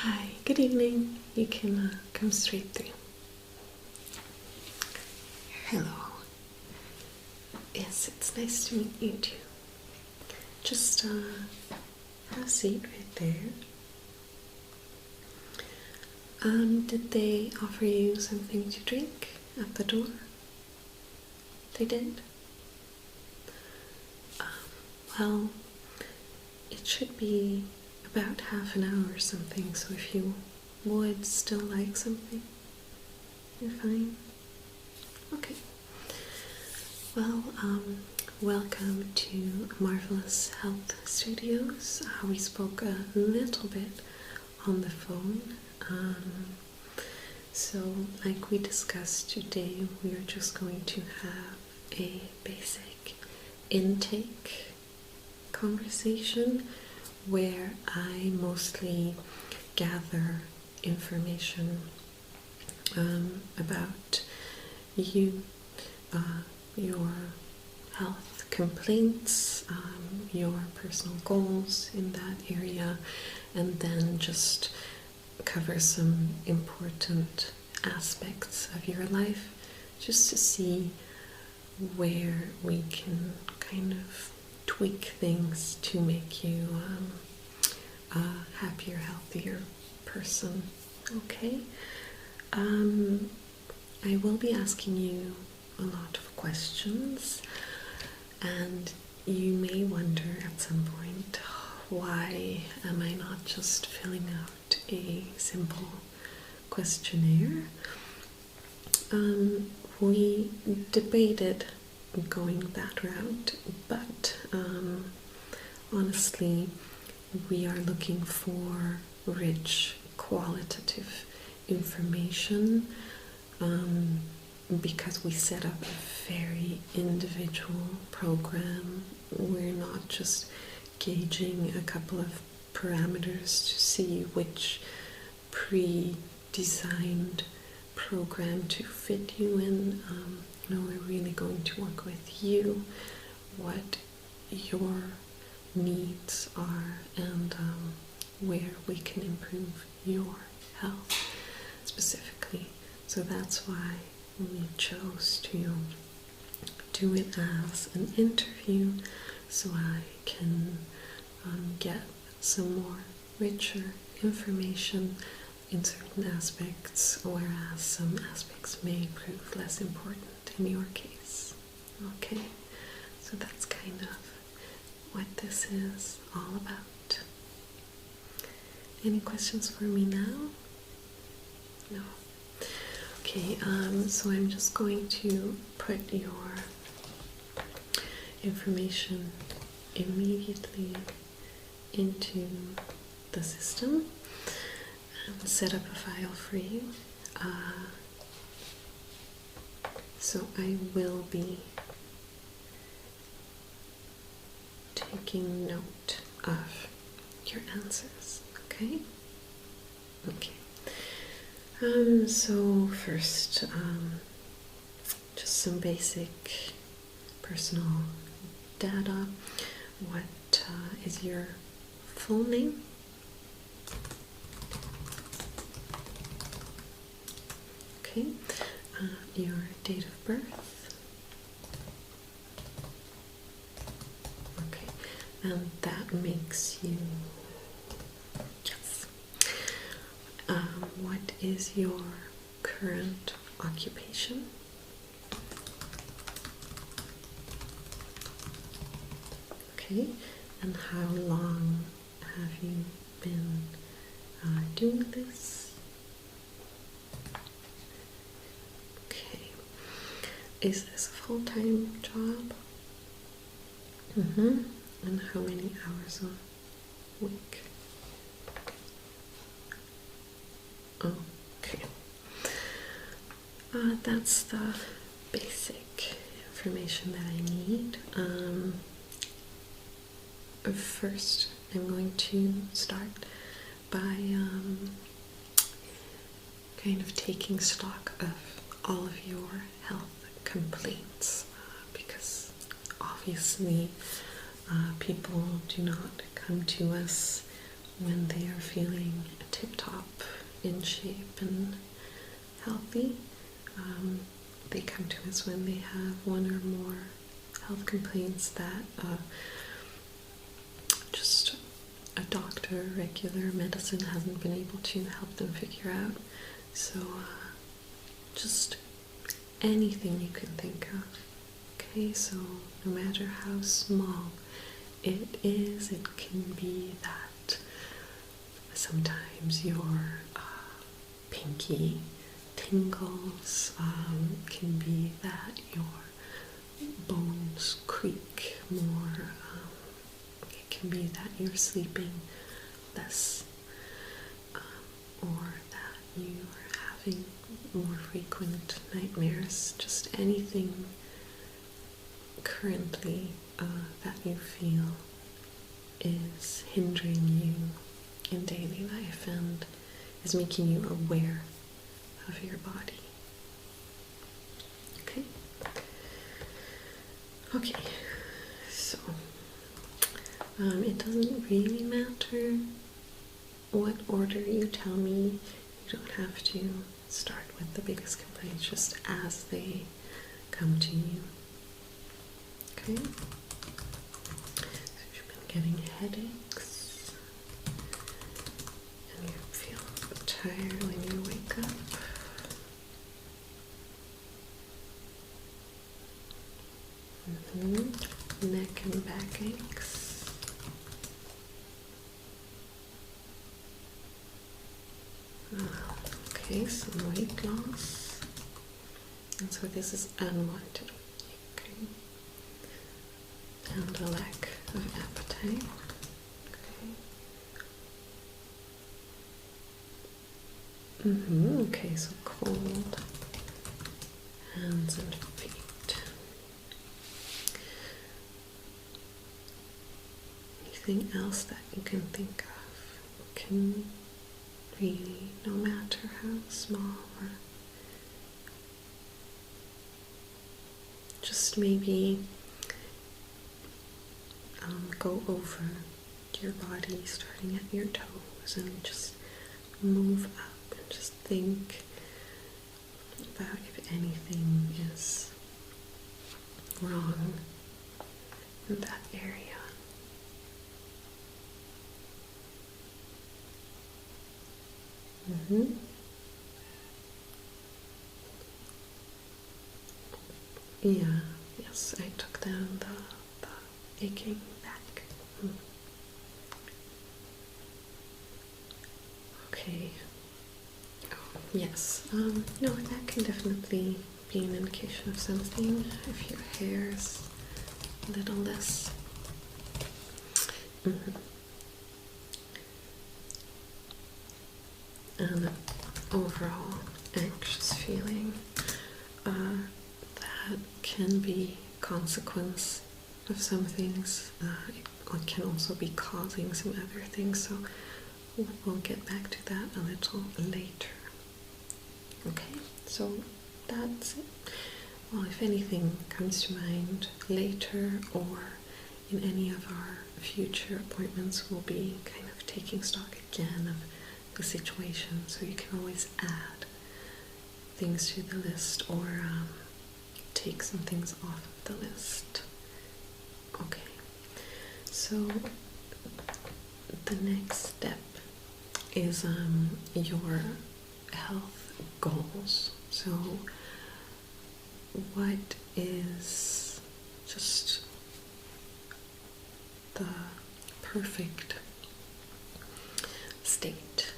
Hi, good evening. You can come straight through. Hello. Yes, it's nice to meet you too. Just have a seat right there. Did they offer you something to drink at the door? They did? Well, it should be about half an hour or something, so if you would still like something, you're fine. Okay. Well, welcome to Marvelous Health Studios. We spoke a little bit on the phone. So, like we discussed today, we are just going to have a basic intake conversation where I mostly gather information about you, your health complaints, your personal goals in that area, and then just cover some important aspects of your life just to see where we can kind of tweak things to make you a happier, healthier person. Okay? I will be asking you a lot of questions, and you may wonder at some point, why am I not just filling out a simple questionnaire? We debated going that route, but honestly, we are looking for rich, qualitative information because we set up a very individual program. We're not just gauging a couple of parameters to see which pre-designed program to fit you in. No, we're really going to work with you, what your needs are, and where we can improve your health specifically. So that's why we chose to do it as an interview, so I can get some more richer information in certain aspects, whereas some aspects may prove less important in your case. Okay, so that's kind of what this is all about. Any questions for me now? No. Okay, so I'm just going to put your information immediately into the system and set up a file for you. So I will be taking note of your answers, okay? Okay. So first, just some basic personal data. What is your full name? Okay. Your date of birth. Okay. And that makes you, yes. What is your current occupation? Okay, and how long have you been doing this? Okay, is this a full-time job? And how many hours a week? Okay. That's the basic information that I need. First, I'm going to start by kind of taking stock of all of your health complaints, because obviously people do not come to us when they are feeling tip-top in shape and healthy. They come to us when they have one or more health complaints that just a doctor, regular medicine hasn't been able to help them figure out. So just anything you can think of. Okay, so no matter how small it is, it can be that sometimes your pinky tingles, can be that your bones creak more, it can be that you're sleeping less, or that you are having more frequent nightmares, just anything currently that you feel is hindering you in daily life and is making you aware of your body. Okay? Okay, so it doesn't really matter what order you tell me. You don't have to start with the biggest complaints, just as they come to you. Okay? So you've been getting headaches, and you feel tired when you wake up. Neck and back aches. Okay, some weight loss. And so this is unwanted. Okay. And a lack of appetite. Okay. Okay, so cold hands and feet. Anything else that you can think of can really, no matter how small, or just maybe go over your body, starting at your toes, and just move up and just think about if anything is wrong in that area. Yeah, yes, I took down the aching back. Okay. Oh, yes. No, that can definitely be an indication of something. If your hair is a little less. And overall anxious feeling, that can be consequence of some things. It can also be causing some other things, so we'll get back to that a little later. Okay, so that's it. Well, if anything comes to mind later or in any of our future appointments, we'll be kind of taking stock again of the situation, so you can always add things to the list or take some things off of the list. Okay, so the next step is your health goals. So what is just the perfect state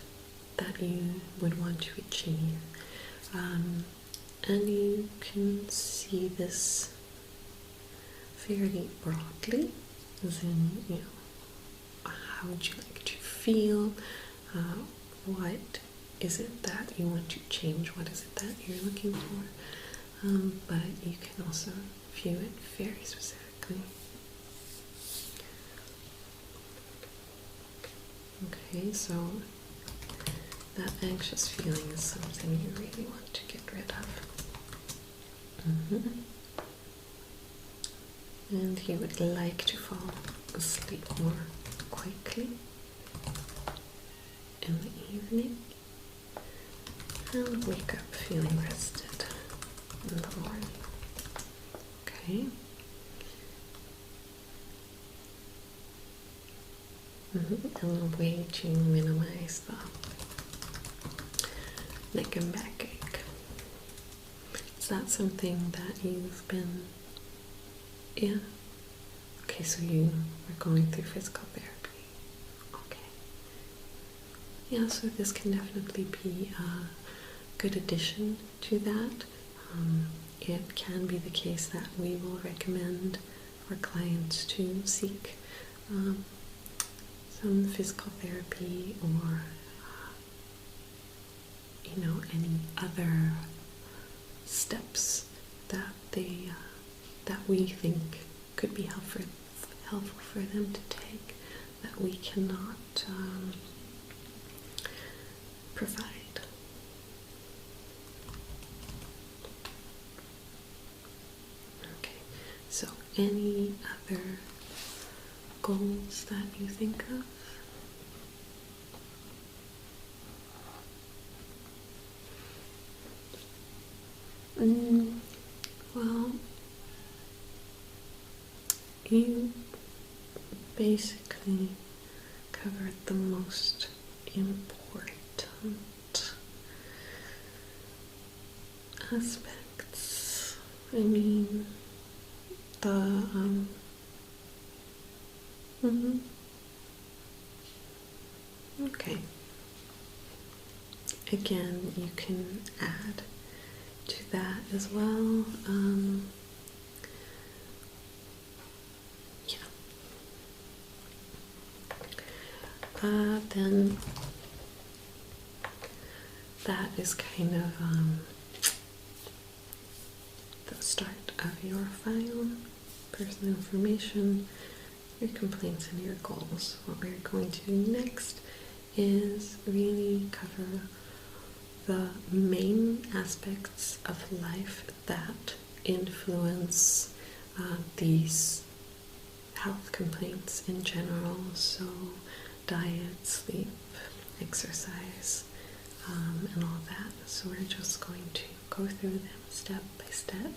that you would want to achieve? And you can see this fairly broadly, as in, how would you like to feel? What is it that you want to change? What is it that you're looking for? But you can also view it very specifically. Okay, so that anxious feeling is something you really want to get rid of. And you would like to fall asleep more quickly in the evening. evening and wake up feeling rested in the morning. Okay? And a way to minimize the neck and back ache. Is that something that you've been in? Okay, so you are going through physical therapy. Okay. Yeah, so this can definitely be a good addition to that. It can be the case that we will recommend our clients to seek some physical therapy or any other steps that that we think could be helpful for them to take that we cannot provide. Okay, so any other goals that you think of? Well, you basically covered the most important aspects. I mean, the okay. Again, you can add to that as well. Then that is kind of the start of your file, personal information, your complaints, and your goals. What we're going to do next is really cover the main aspects of life that influence these health complaints in general. So diet, sleep, exercise, and all that. So we're just going to go through them step by step.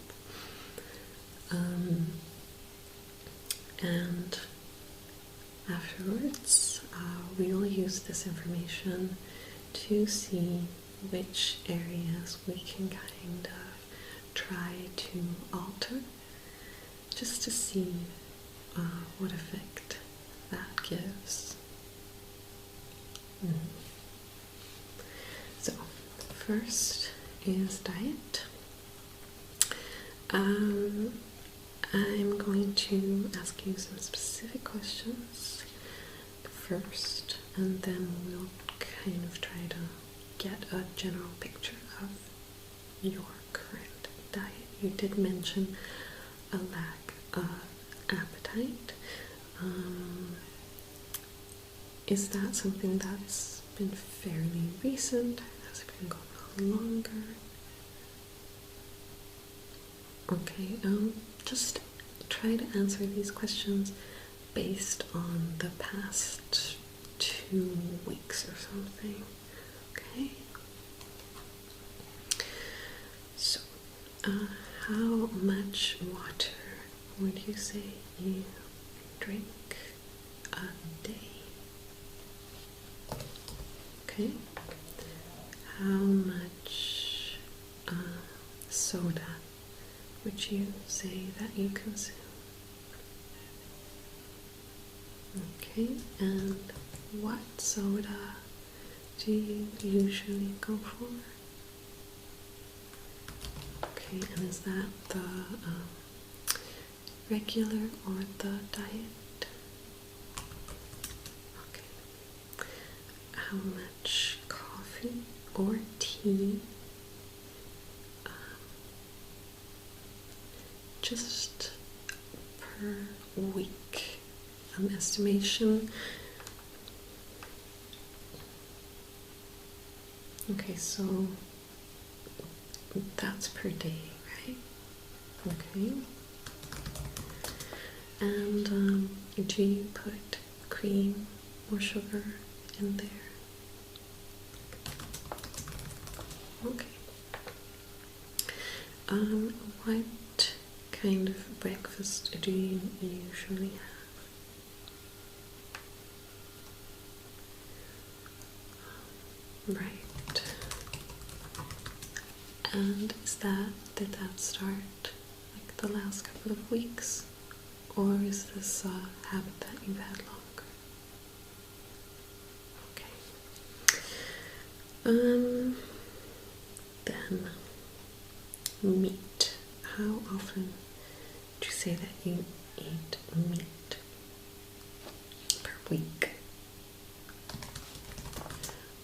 And afterwards, we will use this information to see which areas we can kind of try to alter, just to see what effect that gives. So, first is diet. I'm going to ask you some specific questions first, and then we'll kind of try to get a general picture of your current diet. You did mention a lack of appetite. Is that something that's been fairly recent? Has it been going on longer? Okay, just try to answer these questions based on the past 2 weeks or something. Okay? So, how much water would you say you drink a day? Okay? How much soda would you say that you consume? Okay, and what soda do you usually go for? Okay, and is that the regular or the diet? Okay. How much coffee or tea? Just per week, estimation. Okay, so that's per day, right? Okay. And do you put cream or sugar in there? what kind of breakfast do you usually have? Right. And did that start like the last couple of weeks? Or is this a habit that you've had longer? Okay. Then meat. How often would you say that you eat meat per week?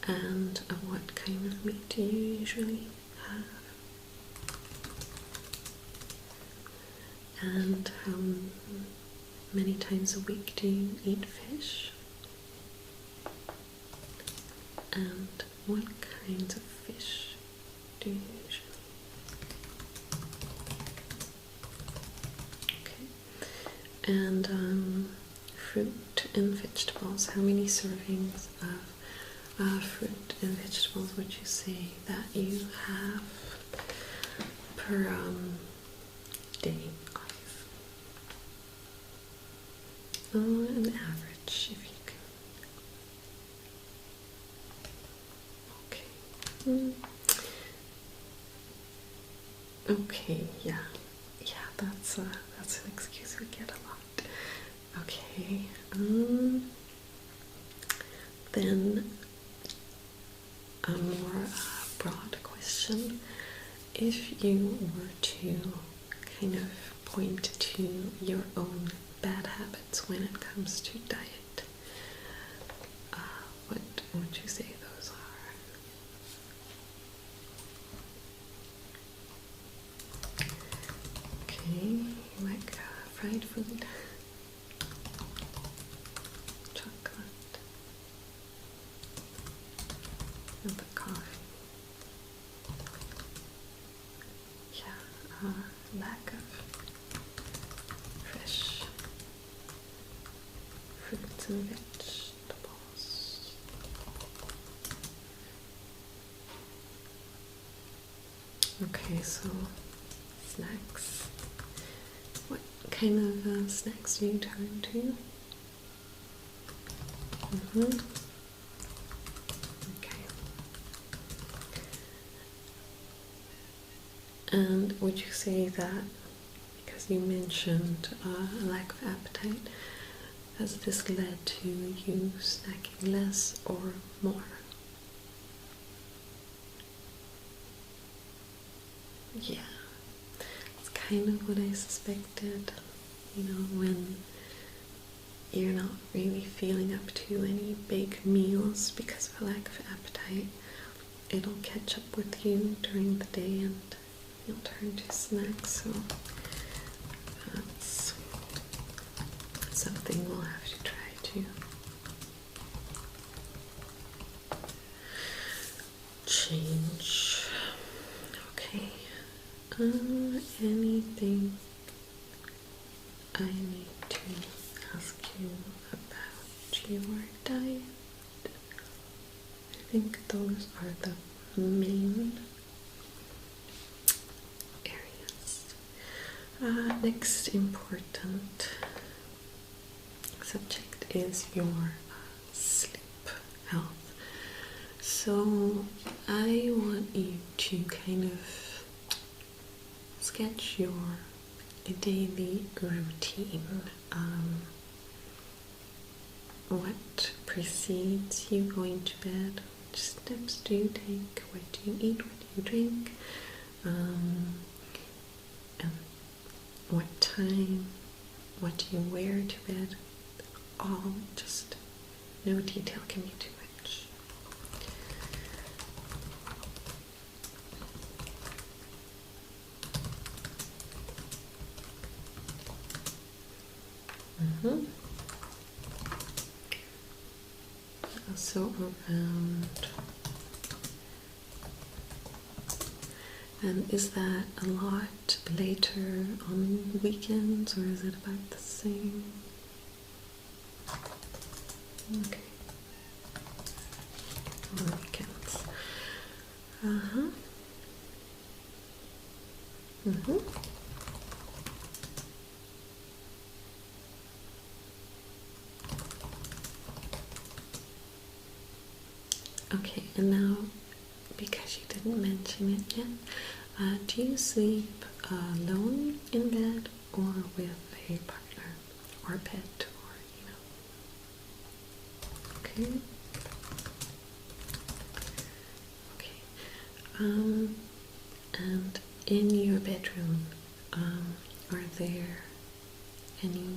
And what kind of meat do you usually have? And how many times a week do you eat fish? And what kinds of fish do you usually? Okay. And fruit and vegetables. How many servings of fruit and vegetables would you say that you have per day? An average, if you can. Okay. Okay. Yeah. That's an excuse we get a lot. Okay. Then a more broad question: if you were to kind of point to your own bad habits when it comes to diet, what would you say those are? Okay, you like fried food, chocolate, and the coffee. Yeah, lack of fresh fruits and vegetables. Okay, so snacks. What kind of snacks do you turn to? Okay. And would you say that, because you mentioned a lack of appetite, has this led to you snacking less or more? Yeah, it's kind of what I suspected. You know, when you're not really feeling up to any big meals because of a lack of appetite, it'll catch up with you during the day and you'll turn to snacks. So that's something we'll have to try to change. Okay. Anything I need to ask you about your diet? I think those are the main areas. Next important subject is your sleep health. So I want you to kind of sketch your daily routine. What precedes you going to bed? Which steps do you take? What do you eat? What do you drink? And what time? What do you wear to bed? All, just no detail can be too much. So around, and is that a lot later on weekends, or is it about the same? Okay. On weekends. Mm-hmm. Okay, and now, because you didn't mention it yet, do you sleep alone in bed or with a partner or a pet or, Okay. Okay. And in your bedroom, are there any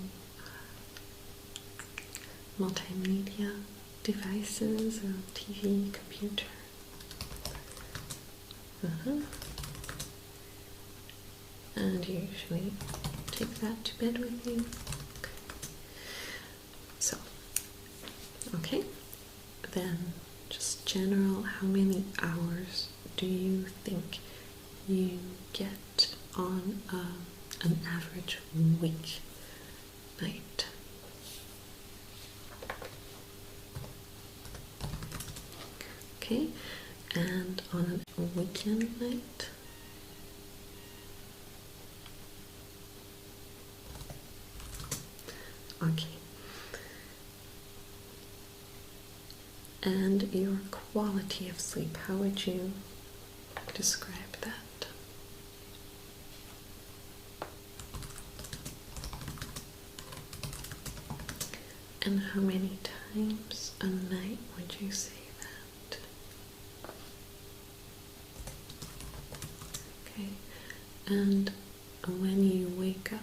multimedia devices, TV, computer? And you usually take that to bed with you. So, okay, then just general, how many hours do you think you get on an average week night? Okay, and on a weekend night? Okay. And your quality of sleep, how would you describe that? And how many times a night would you say that? Okay. And when you wake up,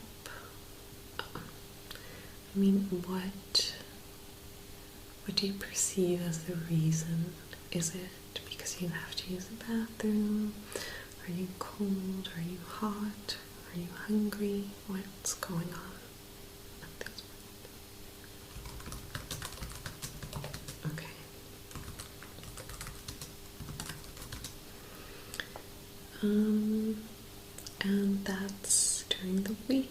what do you perceive as the reason? Is it because you have to use the bathroom? Are you cold? Are you hot? Are you hungry? What's going on at this point? Okay. And that's during the week.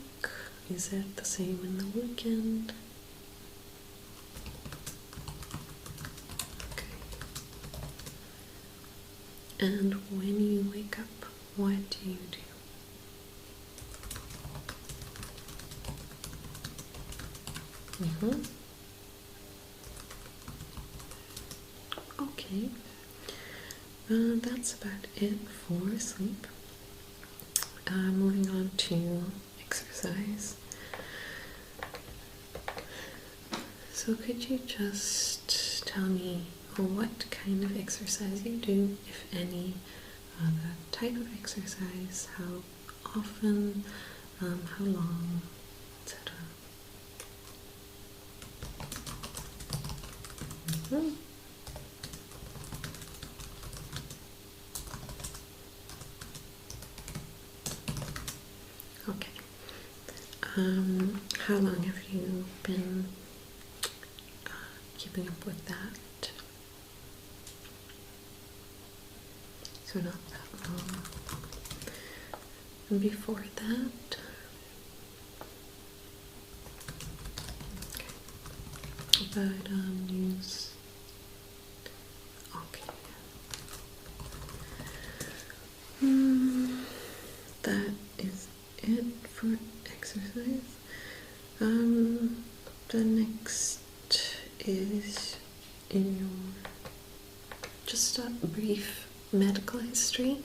Is it the same in the weekend? Okay. And when you wake up, what do you do? Okay. That's about it for sleep. Moving on to exercise. So could you just tell me what kind of exercise you do, if any, the type of exercise, how often, how long, etc. Okay. How long have you been keeping up with that? So not that long. And before that? Okay. But news. Okay. That is it for exercise. The next is in your just a brief medical history.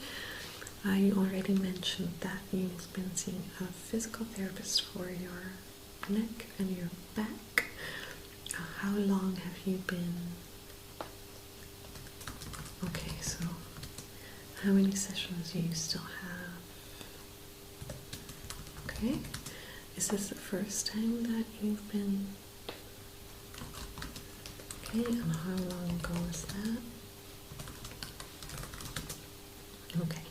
You already mentioned that you've been seeing a physical therapist for your neck and your back. How long have you been? Okay, so how many sessions do you still have? Okay. Is this the first time that you've been? Okay, and how long ago was that? Okay.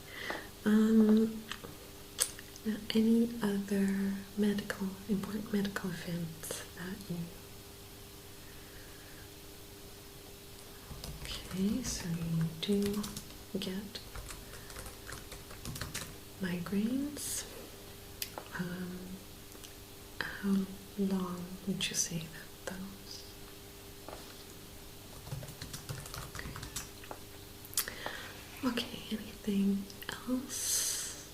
Now, any other important medical events that you? Okay, so you do get migraines. How long would you say that those? Okay, anything else?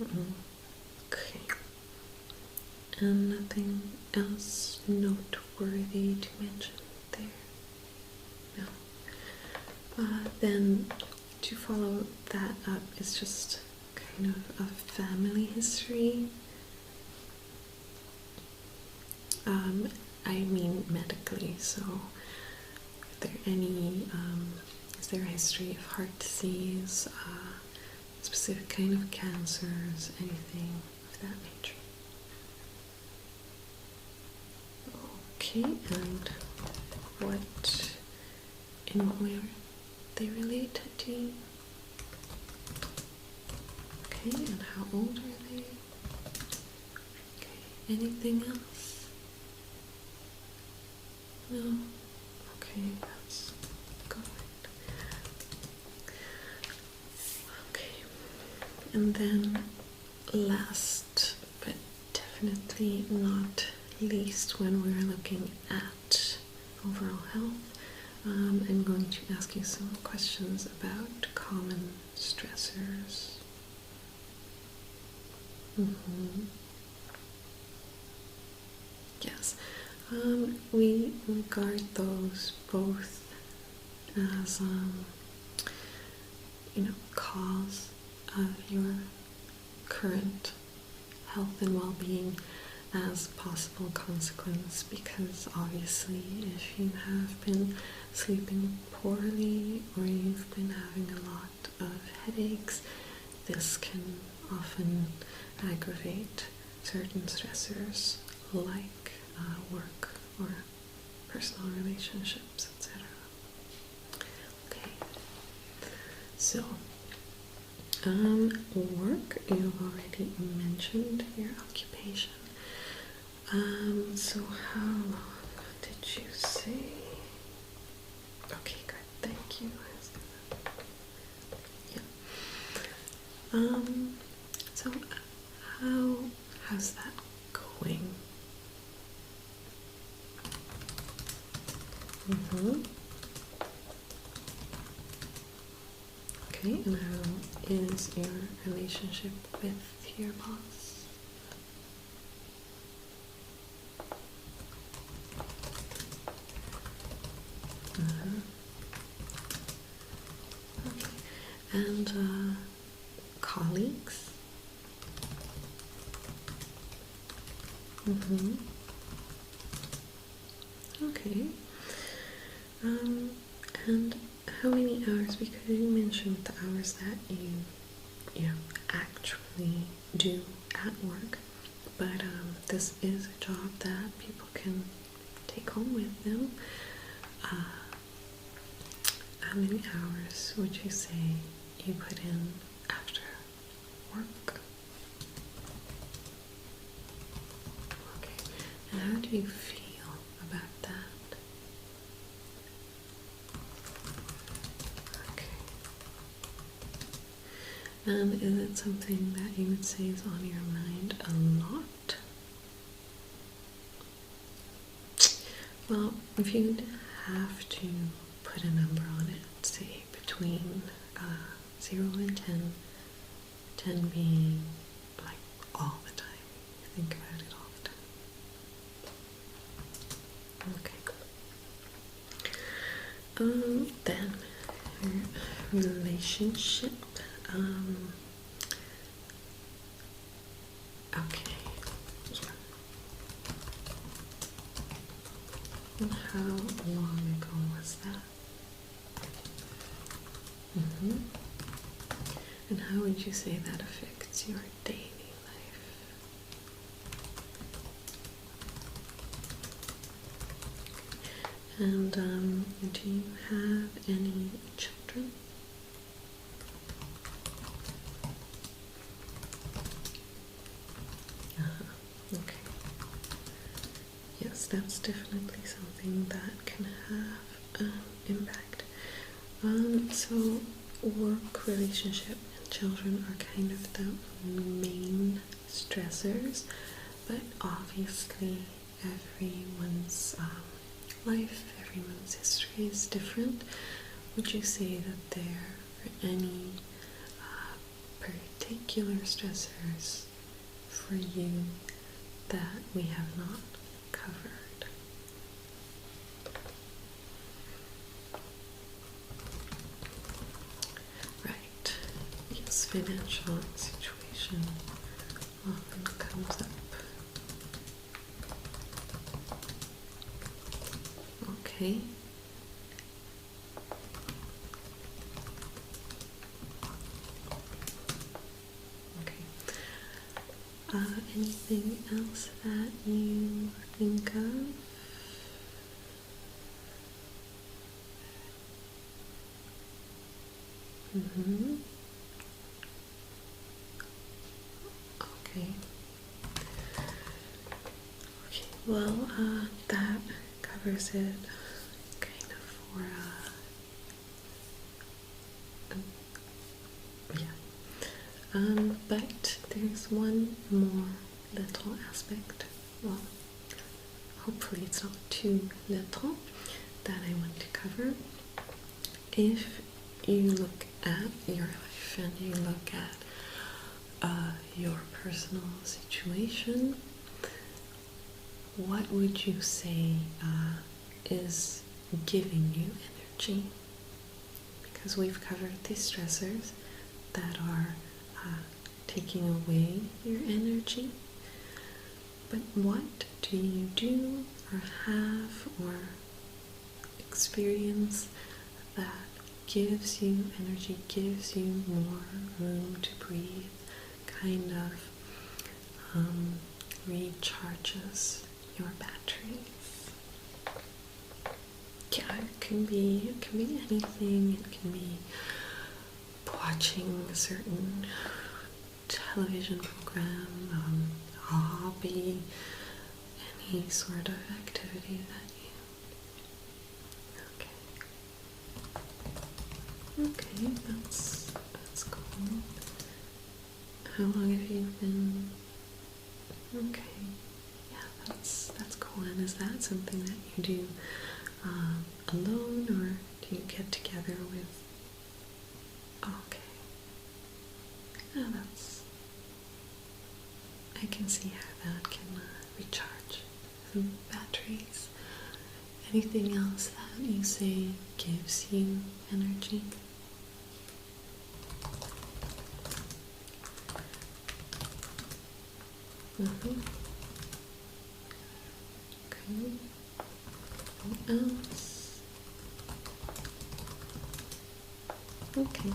Okay. And nothing else noteworthy to mention there? No. Then to follow that up is just kind of a family history. I mean medically, so is there a history of heart disease, specific kind of cancers, anything of that nature? Okay, and in what way are they related to you? Okay, and how old are they? Okay, anything else? No? Okay, that's good. Okay, and then last but definitely not least, when we're looking at overall health, I'm going to ask you some questions about common stressors. Yes, we regard those both as cause of your current health and well-being, as possible consequence, because obviously if you have been sleeping poorly or you've been having a lot of headaches, this can often aggravate certain stressors like work or personal relationships, etc. Okay, so work, you've already mentioned your occupation. So how long did you say? Okay, good, thank you. Yeah. So how's that going? Okay, and how is your relationship with your boss? Okay, and colleagues? Okay. And how many hours? Because you mentioned the hours that you actually do at work, but this is a job that people can take home with them. How many hours would you say you put in after work? Okay, and how do you feel about that? Okay. And is it something that you would say is on your mind a lot? Well, if you'd have to put a number on it, say between 0 and 10, 10 being like all the time, you think about it all the time. Okay. Then relationship. Okay. And how long ago was that? And how would you say that affects your daily life? And do you have any children? Okay. Yes, that's definitely something that can have an impact. So work, relationship, and children are kind of the main stressors, but obviously everyone's life, everyone's history is different. Would you say that there are any particular stressors for you that we have not covered? Right. Yes, financial situation often comes up. Okay. Anything else that you think of? Okay. Okay, well, that covers it kind of for, yeah. But there's one more little aspect, well, hopefully it's not too little, that I want to cover. If you look at your life and you look at your personal situation, what would you say is giving you energy? Because we've covered these stressors that are taking away your energy. But what do you do or have or experience that gives you energy, gives you more room to breathe, kind of recharges your batteries? Yeah, it can be anything. It can be watching a certain television program, a hobby, any sort of activity that you... Okay, that's cool. How long have you been... Okay, yeah, that's cool. And is that something that you do alone, or do you get together with... Okay. Yeah, I can see how that can recharge some batteries. Anything else that you say gives you energy? Okay. What else? Okay.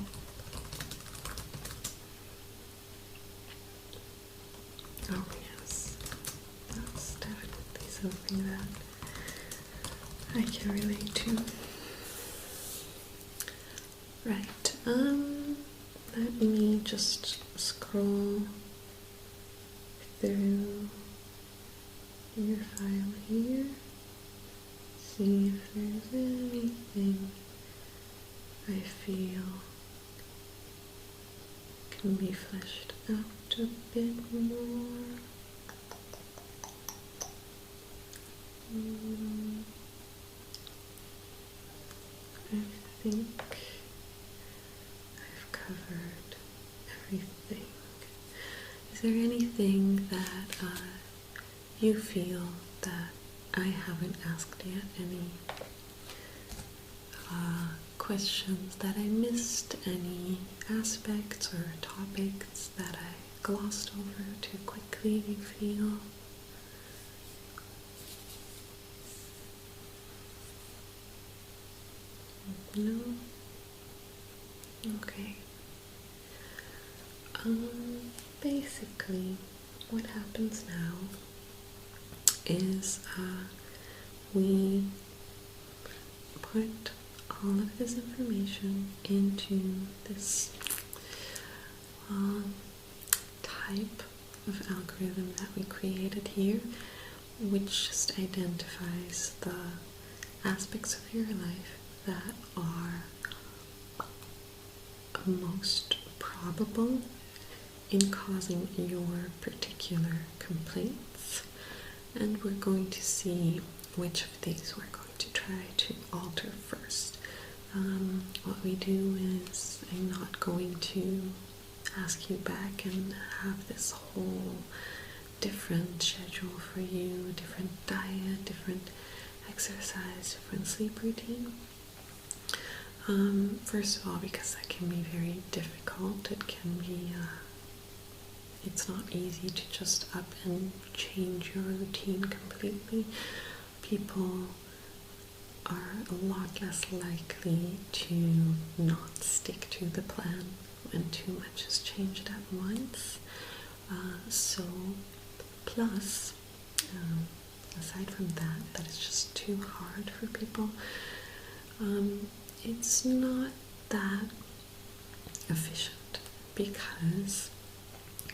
Oh yes, that's definitely something that I can relate to. Right, let me just scroll through your file here, see if there's anything I feel can be fleshed out a bit more. I think I've covered everything. Is there anything that you feel that I haven't asked yet? Any questions that I missed? Any aspects or topics that I glossed over too quickly, you feel? No? Okay. Basically, what happens now is we put all of this information into this type of algorithm that we created here, which just identifies the aspects of your life that are most probable in causing your particular complaints, and we're going to see which of these we're going to try to alter first. What we do is I'm not going to ask you back and have this whole different schedule for you, different diet, different exercise, different sleep routine. First of all, because that can be very difficult. It can be, it's not easy to just up and change your routine completely. People are a lot less likely to not stick to the plan when too much is changed at once. So, plus, aside from that, that is just too hard for people. It's not that efficient because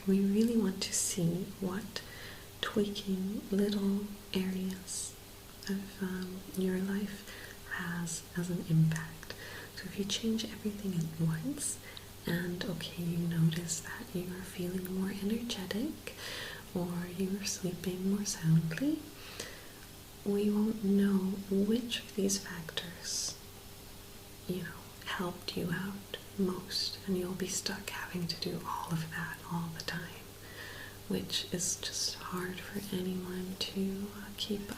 we really want to see what tweaking little areas of your life has as an impact. So if you change everything at once and okay, you notice that you are feeling more energetic or you are sleeping more soundly, we won't know which of these factors, helped you out most, and you'll be stuck having to do all of that all the time, which is just hard for anyone to keep up.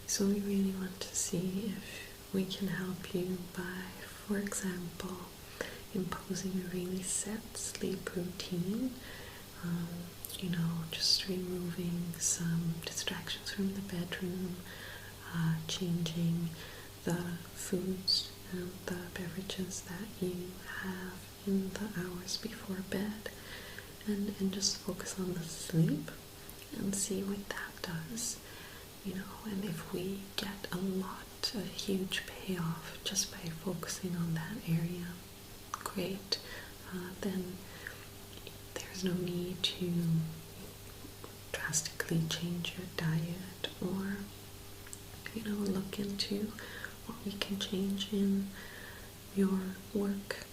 So we really want to see if we can help you by, for example, imposing a really set sleep routine, just removing some distractions from the bedroom, changing the foods and the beverages that you have in the hours before bed, and just focus on the sleep and see what that does, and if we get a huge payoff just by focusing on that area, great. Then there's no need to drastically change your diet or look into what we can change in your work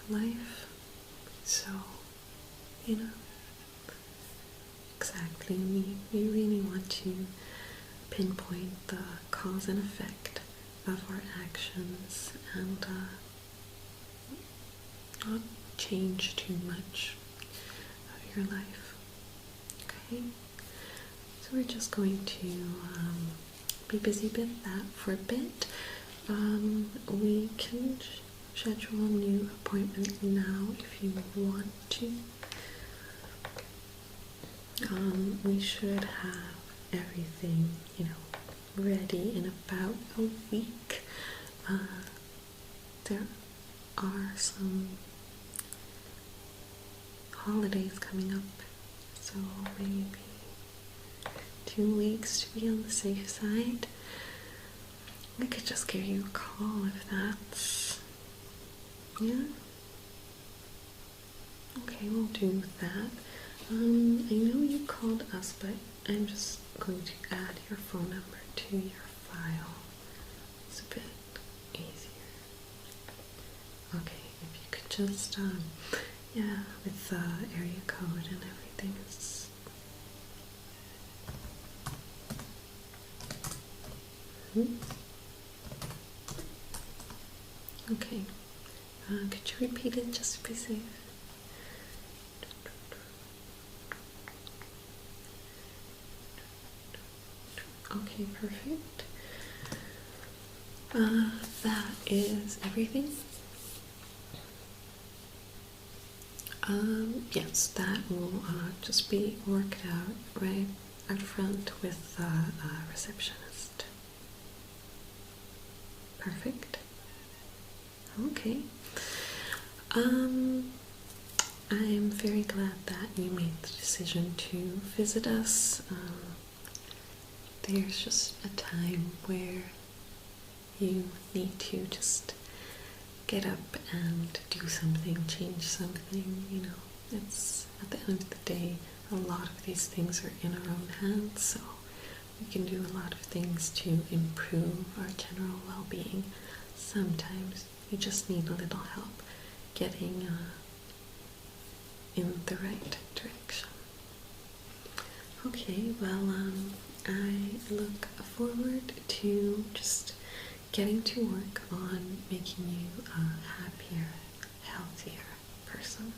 life. So exactly, we really want to pinpoint the cause and effect of our actions and not change too much of your life. Okay, so we're just going to be busy with that for a bit. We can schedule a new appointment now if you want to. We should have everything, ready in about a week. There are some holidays coming up, so maybe 2 weeks to be on the safe side. I could just give you a call if that's, yeah? Okay, we'll do that. I know you called us, but I'm just going to add your phone number to your file. It's a bit easier. Okay, if you could just, with the area code and everything, it's... Okay, could you repeat it just to be safe? Okay, perfect. That is everything. Yes, that will just be worked out right out front with the receptionist. Perfect. Okay. I am very glad that you made the decision to visit us. There's just a time where you need to just get up and do something, change something, It's, at the end of the day, a lot of these things are in our own hands, so we can do a lot of things to improve our general well-being. Sometimes we just need a little help getting in the right direction. Okay, well, I look forward to just getting to work on making you a happier, healthier person.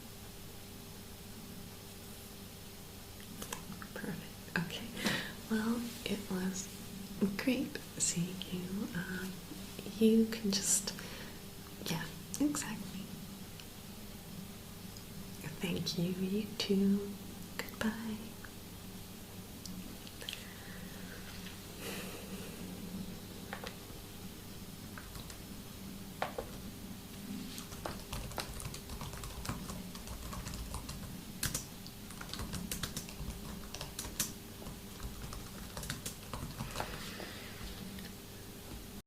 Well, it was great seeing you. You can just, yeah, exactly. Thank you, you too. Goodbye.